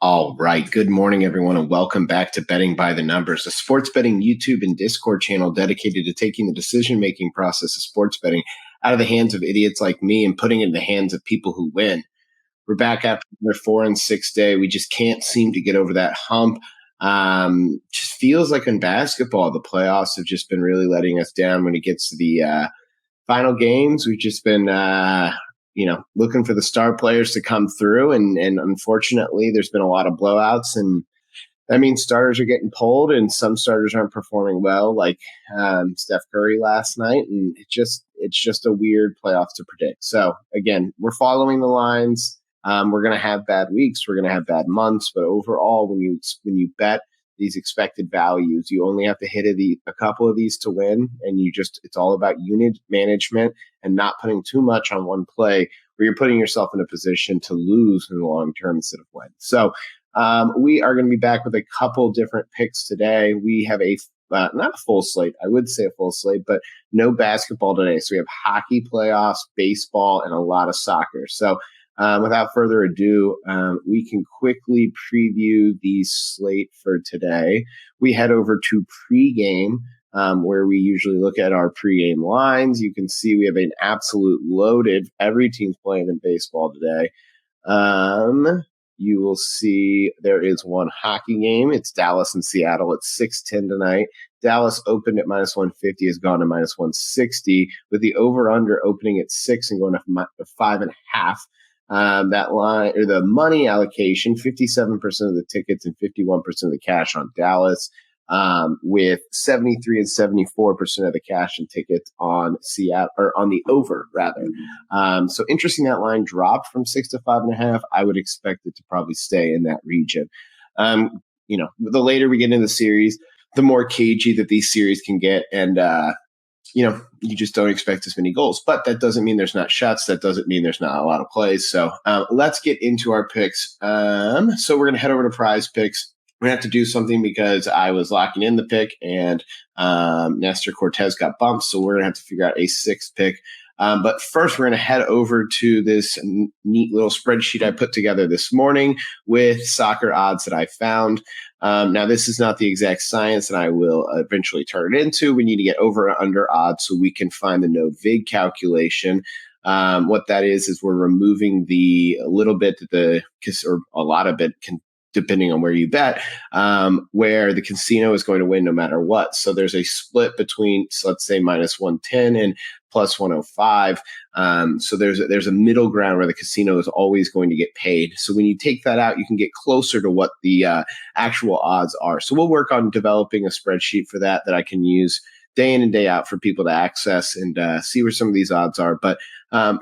All right. Good morning, everyone, and welcome back to Betting by the Numbers, a sports betting YouTube and Discord channel dedicated to taking the decision-making process of sports betting out of the hands of idiots like me and putting it in the hands of people who win. We're back after the 4 and 6 day. We just can't seem to get over that hump. Just feels like in basketball, the playoffs have just been really letting us down when it gets to the final games. We've just been looking for the star players to come through. And unfortunately, there's been a lot of blowouts. And that means starters are getting pulled and some starters aren't performing well, like Steph Curry last night. And it's just a weird playoff to predict. So, again, we're following the lines. We're going to have bad weeks. We're going to have bad months. But overall, when you bet these expected values, you only have to hit a couple of these to win. And it's all about unit management and not putting too much on one play where you're putting yourself in a position to lose in the long term instead of win. So we are going to be back with a couple different picks today. We have not a full slate. I would say a full slate, but no basketball today. So we have hockey playoffs, baseball, and a lot of soccer. So without further ado, we can quickly preview the slate for today. We head over to pregame, where we usually look at our pregame lines. You can see we have an absolute loaded. Every team's playing in baseball today. You will see there is one hockey game. It's Dallas and Seattle. It's 6:10 tonight. Dallas opened at minus 150, has gone to minus 160, with the over-under opening at 6 and going to 5.5. That line, or the money allocation, 57% of the tickets and 51% of the cash on Dallas, with 73 and 74% of the cash and tickets on Seattle, or on the over rather. So interesting, that line dropped from 6 to 5.5. I would expect it to probably stay in that region. The later we get into the series, the more cagey that these series can get, and you just don't expect as many goals. But that doesn't mean there's not shots. That doesn't mean there's not a lot of plays. So let's get into our picks. So we're going to head over to PrizePicks. We're going to have to do something because I was locking in the pick and Nestor Cortez got bumped. So we're going to have to figure out a sixth pick. But first, we're going to head over to this neat little spreadsheet I put together this morning with soccer odds that I found. Now, this is not the exact science, and I will eventually turn it into. We need to get over and under odds so we can find the no vig calculation. What that is we're removing a little bit or a lot of it depending on where you bet, where the casino is going to win no matter what. So there's a split between, let's say, minus 110 and plus 105. So there's a middle ground where the casino is always going to get paid. So when you take that out, you can get closer to what the actual odds are. So we'll work on developing a spreadsheet for that I can use day in and day out for people to access and see where some of these odds are. But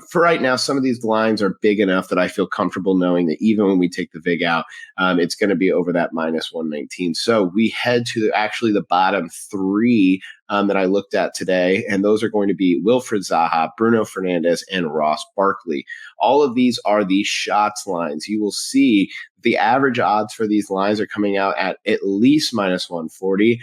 for right now, some of these lines are big enough that I feel comfortable knowing that even when we take the VIG out, it's going to be over that minus 119. So we head to actually the bottom three that I looked at today, and those are going to be Wilfred Zaha, Bruno Fernandes, and Ross Barkley. All of these are the shots lines. You will see the average odds for these lines are coming out at least minus 140,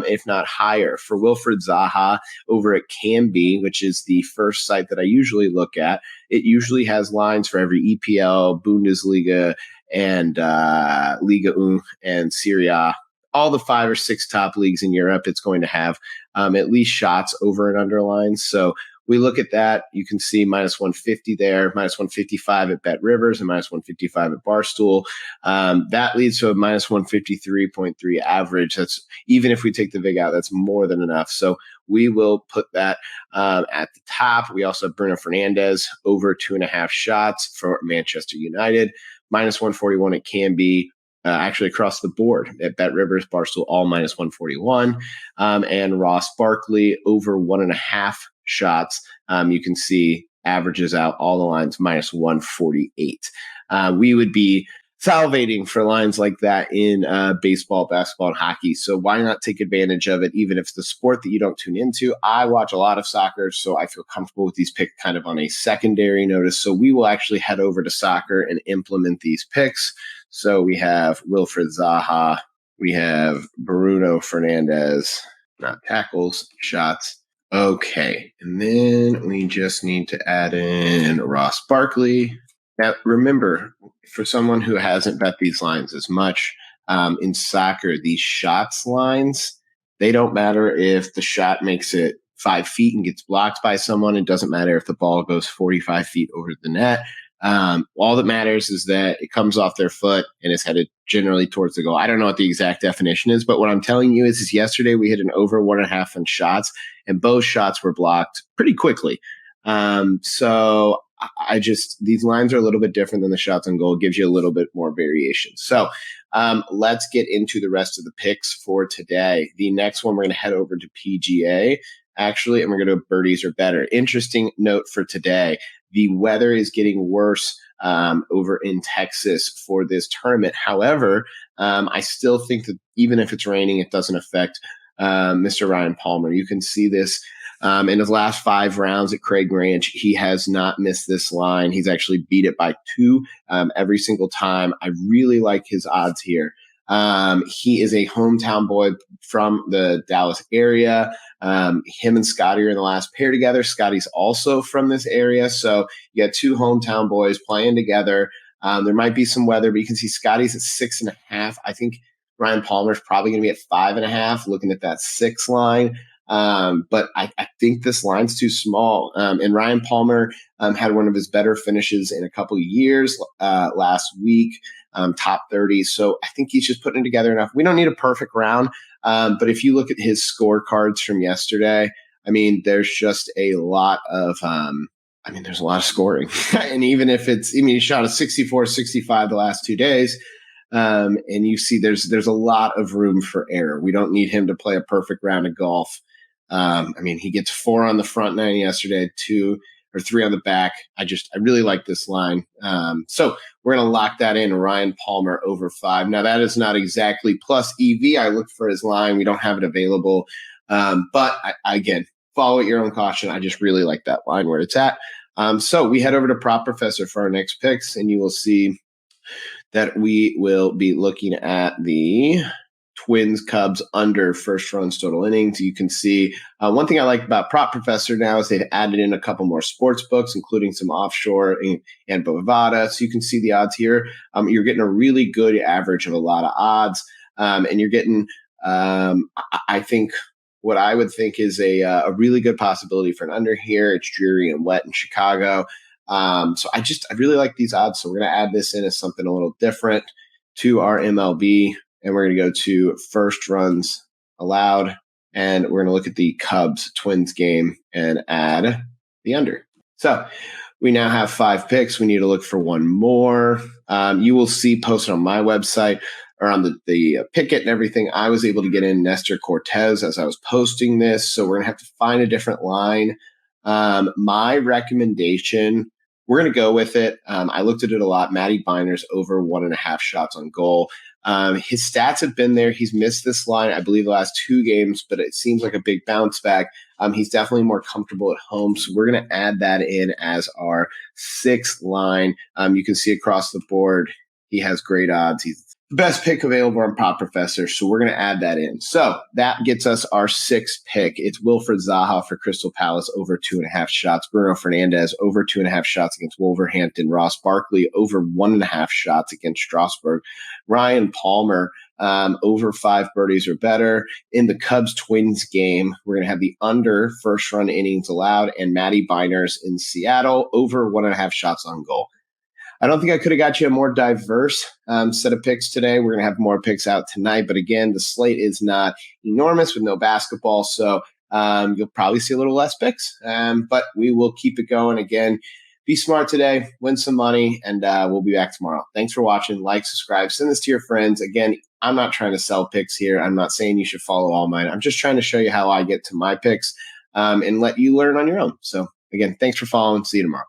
if not higher. For Wilfred Zaha over at Canby, which is the first site that I usually look at, it usually has lines for every EPL, Bundesliga, and Liga 1 and Serie A. All the 5 or 6 top leagues in Europe, it's going to have at least shots over and under lines. So we look at that. You can see minus 150 there, minus 155 at Bet Rivers, and minus 155 at Barstool. That leads to a minus 153.3 average. That's, even if we take the VIG out, that's more than enough. So we will put that at the top. We also have Bruno Fernandes over 2.5 shots for Manchester United, minus 141 it can be. Actually across the board at Bet Rivers, Barstool, all minus 141. And Ross Barkley over 1.5 shots. You can see averages out all the lines minus 148. We would be salivating for lines like that in baseball, basketball, and hockey. So why not take advantage of it, even if it's the sport that you don't tune into? I watch a lot of soccer, so I feel comfortable with these picks kind of on a secondary notice. So we will actually head over to soccer and implement these picks. So we have Wilfred Zaha, we have Bruno Fernandes, not tackles, shots. Okay, and then we just need to add in Ross Barkley. Now, remember, for someone who hasn't bet these lines as much, in soccer, these shots lines, they don't matter if the shot makes it 5 feet and gets blocked by someone. It doesn't matter if the ball goes 45 feet over the net. All that matters is that it comes off their foot and is headed generally towards the goal. I don't know what the exact definition is, but what I'm telling you is yesterday we hit an over 1.5 on shots, and both shots were blocked pretty quickly. So these lines are a little bit different than the shots on goal. It gives you a little bit more variation. So let's get into the rest of the picks for today. The next one, we're going to head over to PGA, actually, and we're going to go birdies or better. Interesting note for today. The weather is getting worse over in Texas for this tournament. However, I still think that even if it's raining, it doesn't affect Mr. Ryan Palmer. You can see this in his last 5 rounds at Craig Ranch. He has not missed this line. He's actually beat it by 2 every single time. I really like his odds here. He is a hometown boy from the Dallas area. Him and Scotty are in the last pair together. Scotty's also from this area. So you got 2 hometown boys playing together. There might be some weather, but you can see Scotty's at 6.5. I think Ryan Palmer's probably going to be at 5.5, looking at that 6 line. But I think this line's too small. And Ryan Palmer had one of his better finishes in a couple of years last week, top 30. So I think he's just putting it together enough. We don't need a perfect round. But if you look at his scorecards from yesterday, I mean, there's just a lot of there's a lot of scoring. And even if he shot a 64, 65 the last 2 days. And you see there's a lot of room for error. We don't need him to play a perfect round of golf. He gets 4 on the front 9 yesterday, 2 or 3 on the back. I really like this line. So we're going to lock that in. Ryan Palmer over 5. Now that is not exactly plus EV. I looked for his line. We don't have it available. But again, follow at your own caution. I just really like that line where it's at. So we head over to Prop Professor for our next picks, and you will see that we will be looking at the Twins Cubs under first runs total innings. You can see one thing I like about Prop Professor now is they've added in a couple more sports books, including some offshore and Bovada. So you can see the odds here. You're getting a really good average of a lot of odds, and you're getting, I think, what I would think is a really good possibility for an under here. It's dreary and wet in Chicago. So I really like these odds. So we're going to add this in as something a little different to our MLB. And we're going to go to first runs allowed. And we're going to look at the Cubs Twins game and add the under. So we now have 5 picks. We need to look for one more. You will see posted on my website or on the picket and everything. I was able to get in Nestor Cortez as I was posting this. So we're going to have to find a different line. My recommendation, we're going to go with it. I looked at it a lot. Matty Binders over 1.5 shots on goal. His stats have been there. He's missed this line, I believe, the last 2 games, but it seems like a big bounce back. He's definitely more comfortable at home. So we're going to add that in as our 6th line. You can see across the board, he has great odds. He's the best pick available on Prop Professor. So we're going to add that in. So that gets us our 6th pick. It's Wilfred Zaha for Crystal Palace over 2.5 shots. Bruno Fernandez over 2.5 shots against Wolverhampton. Ross Barkley over 1.5 shots against Strasbourg. Ryan Palmer over 5 birdies or better. In the Cubs Twins game, we're going to have the under first run innings allowed and Matty Binders in Seattle over 1.5 shots on goal. I don't think I could have got you a more diverse set of picks today. We're going to have more picks out tonight. But again, the slate is not enormous with no basketball. So you'll probably see a little less picks. But we will keep it going. Again, be smart today, win some money, and we'll be back tomorrow. Thanks for watching. Like, subscribe, send this to your friends. Again, I'm not trying to sell picks here. I'm not saying you should follow all mine. I'm just trying to show you how I get to my picks and let you learn on your own. So again, thanks for following. See you tomorrow.